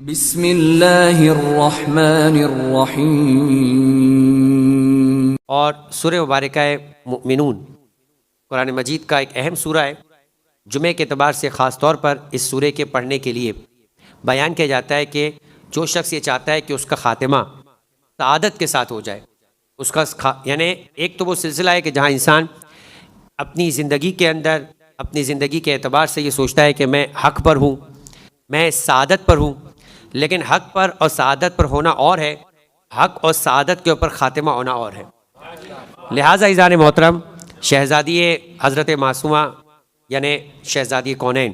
بسم اللہ الرحمن الرحیم۔ اور سورہ مبارکہ مؤمنون قرآن مجید کا ایک اہم سورہ ہے۔ جمعے کے اعتبار سے خاص طور پر اس سورہ کے پڑھنے کے لیے بیان کیا جاتا ہے کہ جو شخص یہ چاہتا ہے کہ اس کا خاتمہ سعادت کے ساتھ ہو جائے، اس کا یعنی ایک تو وہ سلسلہ ہے کہ جہاں انسان اپنی زندگی کے اندر اپنی زندگی کے اعتبار سے یہ سوچتا ہے کہ میں حق پر ہوں، میں سعادت پر ہوں، لیکن حق پر اور سعادت پر ہونا اور ہے، حق اور سعادت کے اوپر خاتمہ ہونا اور ہے۔ لہٰذا عزیزان محترم، شہزادی حضرت معصومہ یعنی شہزادی کونین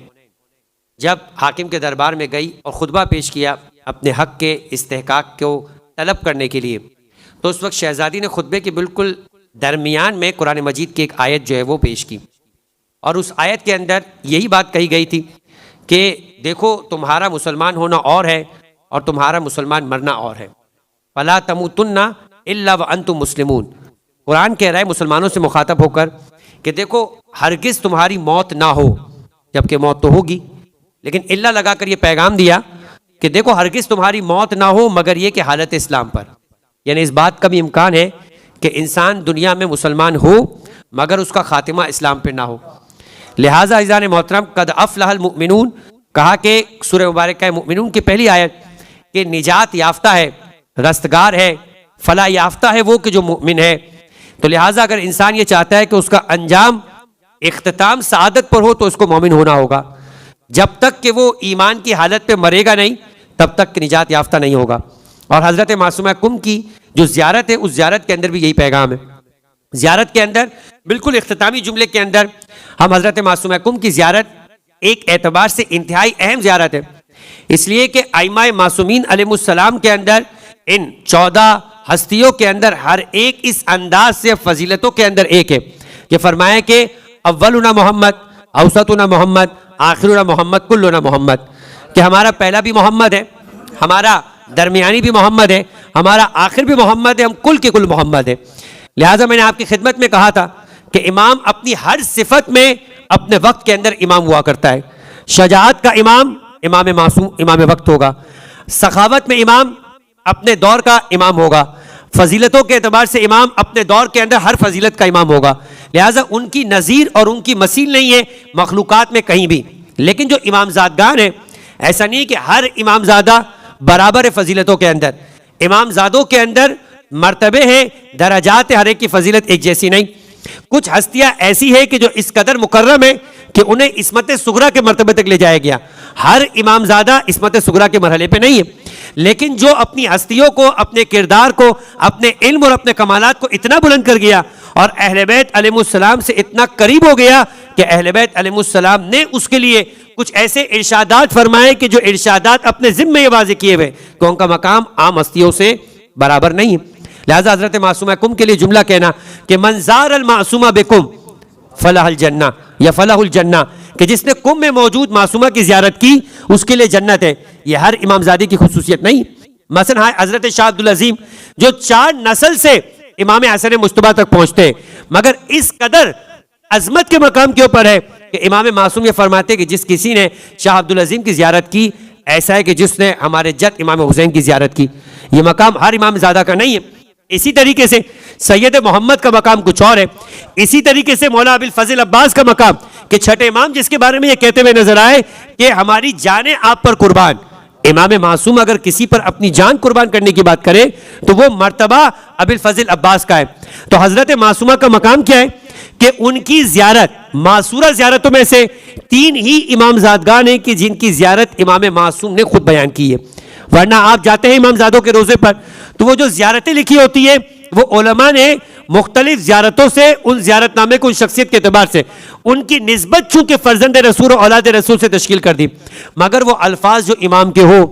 جب حاکم کے دربار میں گئی اور خطبہ پیش کیا اپنے حق کے استحقاق کو طلب کرنے کے لیے، تو اس وقت شہزادی نے خطبے کے بالکل درمیان میں قرآن مجید کی ایک آیت جو ہے وہ پیش کی، اور اس آیت کے اندر یہی بات کہی گئی تھی کہ دیکھو تمہارا مسلمان ہونا اور ہے اور تمہارا مسلمان مرنا اور ہے۔ فَلَا تَمُوتُنَّ إِلَّا وَأَنْتُمْ مُسْلِمُونَ۔ قرآن کہہ رہا ہے مسلمانوں سے مخاطب ہو کر کہ دیکھو ہرگز تمہاری موت نہ ہو، جبکہ موت تو ہوگی، لیکن اللہ لگا کر یہ پیغام دیا کہ دیکھو ہرگز تمہاری موت نہ ہو مگر یہ کہ حالت اسلام پر، یعنی اس بات کا بھی امکان ہے کہ انسان دنیا میں مسلمان ہو مگر اس کا خاتمہ اسلام پہ نہ ہو۔ لہٰذا عزیزان محترم، قد افلح المؤمنون کہا کہ سورہ مبارکہ مؤمنون کی پہلی آیت کہ نجات یافتہ ہے، رستگار ہے، فلاح یافتہ ہے وہ کہ جو مؤمن ہے۔ تو لہٰذا اگر انسان یہ چاہتا ہے کہ اس کا انجام اختتام سعادت پر ہو تو اس کو مومن ہونا ہوگا۔ جب تک کہ وہ ایمان کی حالت پہ مرے گا نہیں تب تک نجات یافتہ نہیں ہوگا۔ اور حضرت معصومہ کم کی جو زیارت ہے اس زیارت کے اندر بھی یہی پیغام ہے۔ زیارت کے اندر بالکل اختتامی جملے کے اندر ہم حضرت معصومہ کم کی زیارت ایک اعتبار سے انتہائی اہم زیارت ہے، اس لیے کہ ائمہ معصومین علیہ السلام کے اندر ان 14 ہستیوں کے اندر ہر ایک اس انداز سے فضیلتوں کے اندر ایک ہے کہ فرمایا کہ اولنا محمد، اوسطنا محمد، آخرنا محمد، کلنا محمد، کہ ہمارا پہلا بھی محمد ہے، ہمارا درمیانی بھی محمد ہے، ہمارا آخر بھی محمد ہے، ہم کل کے کل محمد ہے۔ لہٰذا میں نے آپ کی خدمت میں کہا تھا کہ امام اپنی ہر صفت میں اپنے وقت کے اندر امام ہوا کرتا ہے۔ شجاعت کا امام امام معصوم امام وقت ہوگا، سخاوت میں امام اپنے دور کا امام ہوگا، فضیلتوں کے اعتبار سے امام اپنے دور کے اندر ہر فضیلت کا امام ہوگا۔ لہٰذا ان کی نظیر اور ان کی مثیل نہیں ہے مخلوقات میں کہیں بھی۔ لیکن جو امام زادگان ہیں ایسا نہیں کہ ہر امام زادہ برابر فضیلتوں کے اندر، امام زادوں کے اندر مرتبے ہیں، درجات ہر ایک کی فضیلت ایک جیسی نہیں۔ کچھ ہستیاں ایسی ہیں کہ جو اس قدر مکرم ہے کہ انہیں عصمت صغریٰ کے مرتبے تک لے جایا گیا۔ ہر امام زادہ عصمت صغریٰ کے مرحلے پہ نہیں ہے، لیکن جو اپنی ہستیوں کو، اپنے کردار کو، اپنے علم اور اپنے کمالات کو اتنا بلند کر گیا اور اہل بیت علیہ السلام سے اتنا قریب ہو گیا کہ اہل بیت علیہ السلام نے اس کے لیے کچھ ایسے ارشادات فرمائے کہ جو ارشادات اپنے ذمہ یہ واضح کیے ہوئے کہ ان کا مقام عام ہستیوں سے برابر نہیں ہے۔ لہٰذا حضرت معصومہ کم کے لیے جملہ کہنا کہ من زار المعصومہ بکم فلاح الجنہ یا فلاح الجنہ، کہ جس نے کم میں موجود معصومہ کی زیارت کی اس کے لیے جنت ہے۔ یہ ہر امام زادی کی خصوصیت نہیں۔ مثلا حضرت شاہ عبدالعظیم جو 4 نسل سے امام حسن مجتبیٰ تک پہنچتے ہیں، مگر اس قدر عظمت کے مقام کے اوپر ہے کہ امام معصوم یہ فرماتے کہ جس کسی نے شاہ عبدالعظیم کی زیارت کی ایسا ہے کہ جس نے ہمارے جد امام حسین کی زیارت کی۔ یہ مقام ہر امام زادہ کا نہیں ہے۔ اسی طریقے سے سید محمد کا مقام کچھ اور ہے، اسی طریقے سے مولا ابو الفضل عباس کا مقام کہ چھٹے امام جس کے بارے میں یہ کہتے ہوئے نظر آئے کہ ہماری جانیں آپ پر قربان۔ امام معصوم اگر کسی پر اپنی جان قربان کرنے کی بات کرے تو وہ مرتبہ ابو الفضل عباس کا ہے۔ تو حضرت معصومہ کا مقام کیا ہے کہ ان کی زیارت معصورہ زیارتوں میں سے 3 ہی امام زادگان ہیں کہ جن کی زیارت امام معصوم نے خود بیان کی ہے، ورنہ آپ جاتے ہیں امام زادوں کے روزے پر تو وہ جو زیارتیں لکھی ہوتی ہے وہ علماء نے مختلف زیارتوں سے ان زیارت نامے کو ان شخصیت کے اعتبار سے ان کی نسبت چونکہ فرزند رسول اور اولاد رسول سے تشکیل کر دی، مگر وہ الفاظ جو امام کے ہو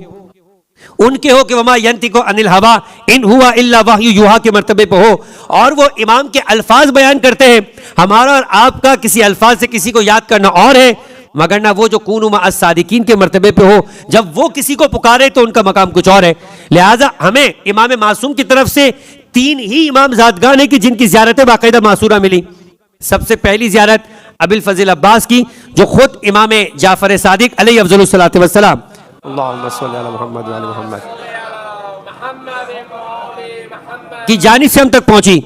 ان کے ہو کہ وما ینطق عن الہوا ان ہوا الا وحی یوحی کے مرتبے پہ ہو، اور وہ امام کے الفاظ بیان کرتے ہیں۔ ہمارا اور آپ کا کسی الفاظ سے کسی کو یاد کرنا اور ہے، مگر نہ وہ جو کونوا مع الصادقین کے مرتبے پہ ہو، جب وہ کسی کو پکارے تو ان کا مقام کچھ اور ہے۔ لہٰذا ہمیں امام معصوم کی طرف سے 3 ہی امام زادگان ہیں کہ جن کی زیارتیں باقاعدہ معصورہ ملی۔ سب سے پہلی زیارت ابو الفضل عباس کی جو خود امام جعفر صادق علیہ افضل الصلاۃ والسلام اللہم صلی علی محمد وعلی محمد کی جانب سے ہم تک پہنچی.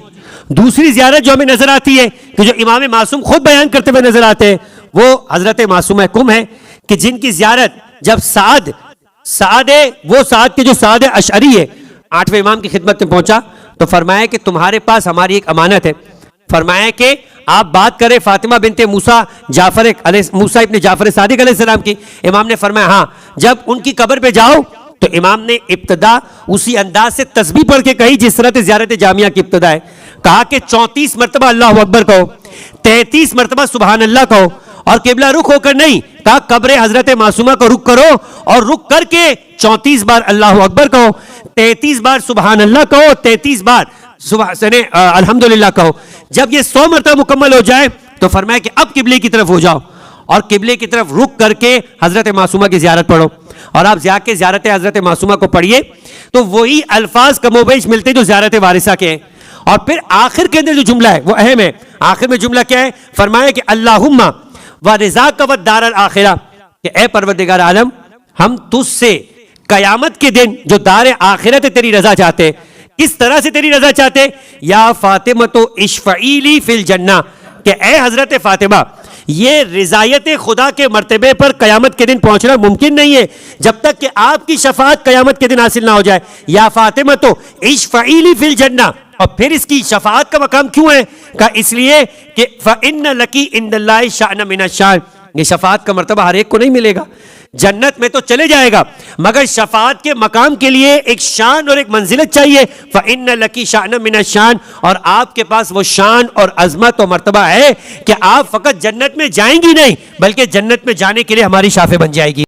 دوسری زیارت جو ہمیں نظر آتی ہے کہ جو امام معصوم خود بیان کرتے ہوئے نظر آتے ہیں وہ حضرت معصومہ کم ہے کہ جن کی زیارت جب سعد کے جو سعد اشعری ہے 8ویں امام کی خدمت میں پہنچا تو فرمایا کہ تمہارے پاس ہماری ایک امانت ہے. فرمایا کہ آپ بات کریں فاطمہ بنت موسیٰ ابن جعفر صادق علیہ السلام کی. امام نے فرمایا ہاں. جب ان کی قبر پہ جاؤ تو امام نے ابتدا اسی انداز سے تسبیح پڑھ کے کہی جس طرح سے زیارت جامعہ کی ابتدا ہے. کہا کہ 34 مرتبہ اللہ اکبر کہو, 33 مرتبہ سبحان اللہ کہو, اور قبلہ رخ ہو کر نہیں. کہا قبر حضرت معصومہ کو رخ کرو اور رخ کر کے 34 بار اللہ اکبر کہو, 33 بار سبحان اللہ کہو, 33 بار الحمدللہ کہو. جب یہ 100 مرتبہ مکمل ہو جائے تو فرمایا کہ اب قبلے کی طرف ہو جاؤ اور قبلے کی طرف رخ کر کے حضرت معصومہ کی زیارت پڑھو. اور آپ جا کے زیارت حضرت معصومہ کو پڑھیے تو وہی الفاظ کم و بیش ملتے جو زیارت وارثہ کے ہیں. اور پھر آخر کے اندر جو جملہ ہے وہ اہم ہے. آخر میں جملہ کیا ہے؟ فرمایا کہ اللہم ورضاک والدار الآخرہ, کہ اے پروردگار عالم ہم تجھ سے قیامت کے دن جو دار آخرت ہے تیری رضا چاہتے ہیں. کس طرح سے تیری رضا چاہتے؟ یا فاطمہ تو اشفعی لی فی الجنہ, کہ اے حضرت فاطمہ یہ رضایت خدا کے مرتبے پر قیامت کے دن پہنچنا ممکن نہیں ہے جب تک کہ آپ کی شفاعت قیامت کے دن حاصل نہ ہو جائے. یا فاطمہ تو اشفعی لی فی الجنہ. اور پھر اس کی شفاعت کا مقام کیوں ہے؟ کہ اس لیے کہ فَإِنَّ لَكِ عِنْدَ اللَّهِ شَأْنَ مِنَ الشَّأْنِ, یہ شفاعت کا مرتبہ ہر ایک کو نہیں ملے گا. جنت میں تو چلے جائے گا مگر شفاعت کے مقام کے لیے ایک شان اور ایک منزلت چاہیے. فَإِنَّ لَكِ شَأْنَ مِنَ الشَّأْنِ, اور آپ کے پاس وہ شان اور عظمت و مرتبہ ہے کہ آپ فقط جنت میں جائیں گی نہیں بلکہ جنت میں جانے کے لیے ہماری شافع بن جائے گی.